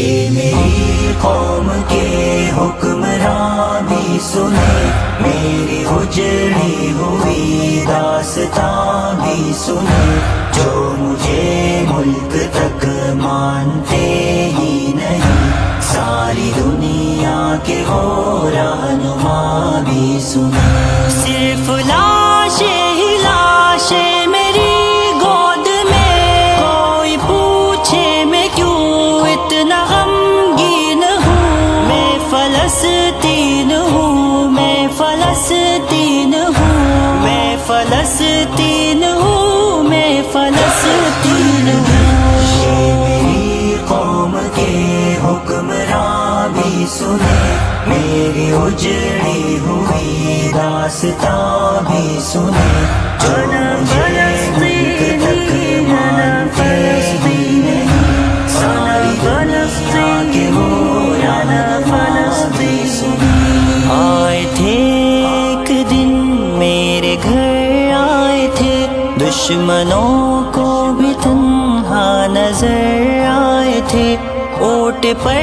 یہ میری قوم کے حکمراں بھی سنے، میری اجڑی ہوئی داستاں بھی سنے، جو مجھے ملک تک مانتے ہی نہیں، ساری دنیا کے وہ رہنما بھی سنے۔ صرف لاشیں ہی لاشیں میری گود میں، کوئی پوچھے میں کیوں اتنا غمگین ہوں، میں فلسطین ہوں، میں فلسطین ہوں، میں فلسطین ہوں، میں فلسطین ہوں۔ یہ میری قوم کے حکمراں بھی سنے، میری اجڑی ہوئی داستاں بھی سنے، جو مجھے ملک تک مانتے ہی نہیں، ساری دنیا کے وہ رہنما بھی سنے۔ آئے تھے ایک دن میرے گھر، آئے تھے دشمنوں کو بھی تنہا نظر آئے تھے، اونٹ پر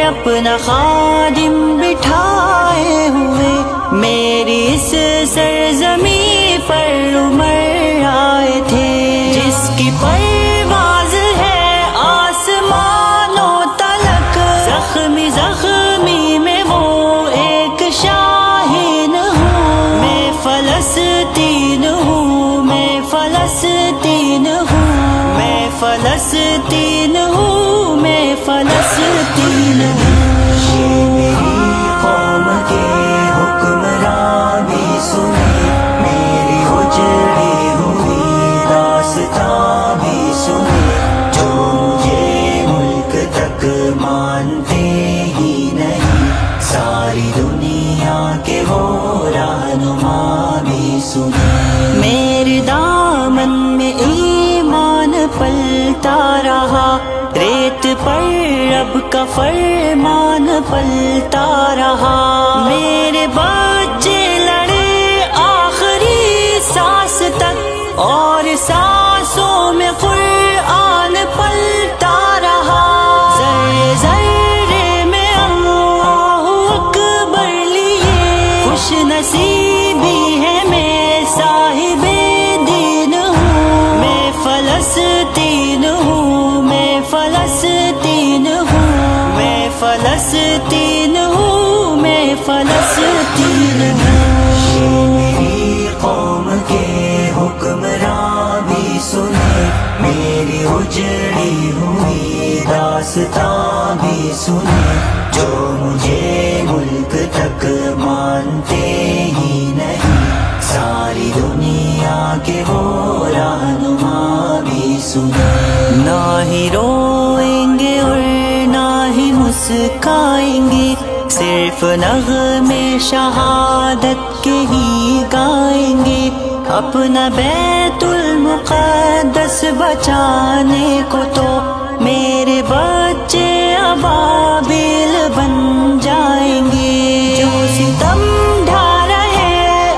اپنا خادم بٹھائے ہوئے، میری اس سرزمین پر عمر آئے تھے، جس کی پرواز ہے آسمانوں تلک، زخمی زخمی میں وہ ایک شاہین ہوں، میں فلسطین ہوں، میں فلسطین ہوں، میں فلسطین ہوں، میں فلسطین ہوں۔ یہ میری قوم کے حکمراں بھی سنے، میری اجڑی ہوئی داستاں بھی سنے، جو مجھے ملک تک مانتے ہی نہیں، ساری دنیا کے وہ رہنما بھی سنے۔ میرے دامن میں ایمان پلتا رہا، ریت پر رب کا فرمان پلتا رہا، میرے بچے لڑے آخری سانس تک، اور سانسوں میں قرآن پلتا رہا، ذرے ذرے میں اللہ اکبر لیے، خوش نصیبی ہے میں صاحب دین ہوں، میں فلسطین ہوں، میں فلسطین ہوں، میں فلسطین ہوں، میں فلسطین ہوں۔ یہ میری قوم کے حکمراں بھی سنے، میری اجڑی ہوئی داستاں بھی سنے، جو مجھے ملک تک مانتے ہی نہیں، ساری دنیا کے وہ رہنما بھی سنے۔ نہ ہی روئیں گے اور نہ ہی مسکائیں گے، صرف نغمے شہادت کے ہی گائیں گے، اپنا بیت المقدس بچانے کو تو میرے بچے ابابیل بن جائیں گے، جو ستم ڈھا رہے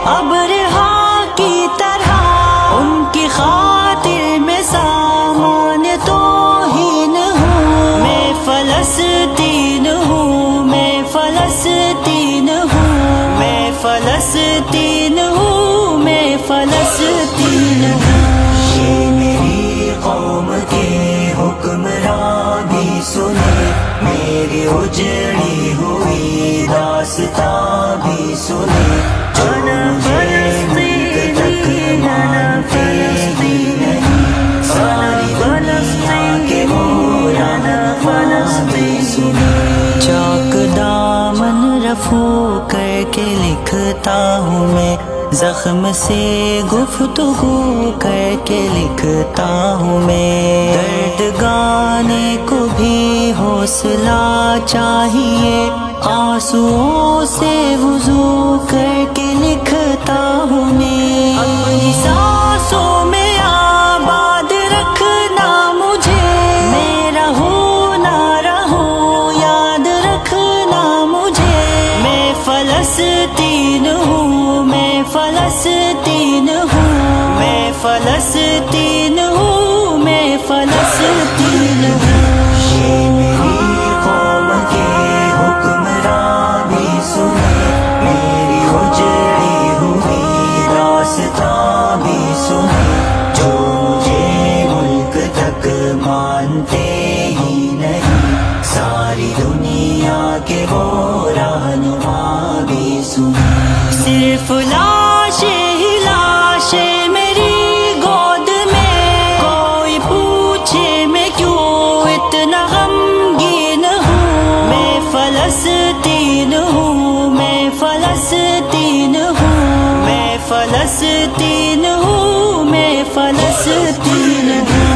ابرہا کی طرح، ان کی خاطر میں سامان توہین ہوں، میں فلسطین ہوں، میں فلسطین ہوں، میں فلسطین ہوں، میں فلسطین ہوں۔ یہ میری قوم کے حکمراں بھی سنے، میری اجڑی ہوئی داستاں بھی سنے، جو مجھے ملک تک مانتے ہی نہیں، ساری دنیا کے وہ رہنما بھی سنے۔ چاک دامن رفو کر کے لکھتا ہوں میں، زخم سے گفتگو کر کے لکھتا ہوں میں، درد گانے کو بھی حوصلہ چاہیے، آنسوؤں سے وضو کر کے لکھتا ہوں میں، اپنی سانسوں میں آباد رکھنا مجھے، میں رہوں نہ رہوں یاد رکھنا مجھے، میں فلسطین ہوں، میں فلسطین ہوں، میں فلسطین ہوں، میں فلسطین ہوں۔ یہ میری مانتے ہی نہیں، ساری دنیا کے وہ رہنما بھی سنیں۔ صرف لاشیں ہی لاشیں میری گود میں، کوئی پوچھے میں کیوں اتنا غمگین ہوں، میں فلسطین ہوں، میں فلسطین ہوں، میں فلسطین ہوں، میں فلسطین ہوں۔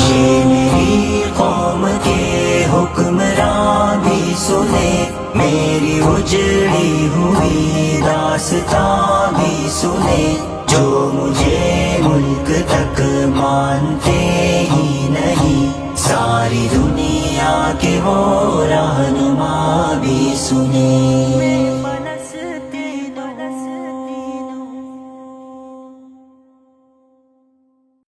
یہ میری قوم کے حکمراں بھی سنے، میری اجڑی ہوئی داستاں بھی سنے، جو مجھے ملک تک مانتے ہی نہیں، ساری دنیا کے وہ رہنما بھی سنے۔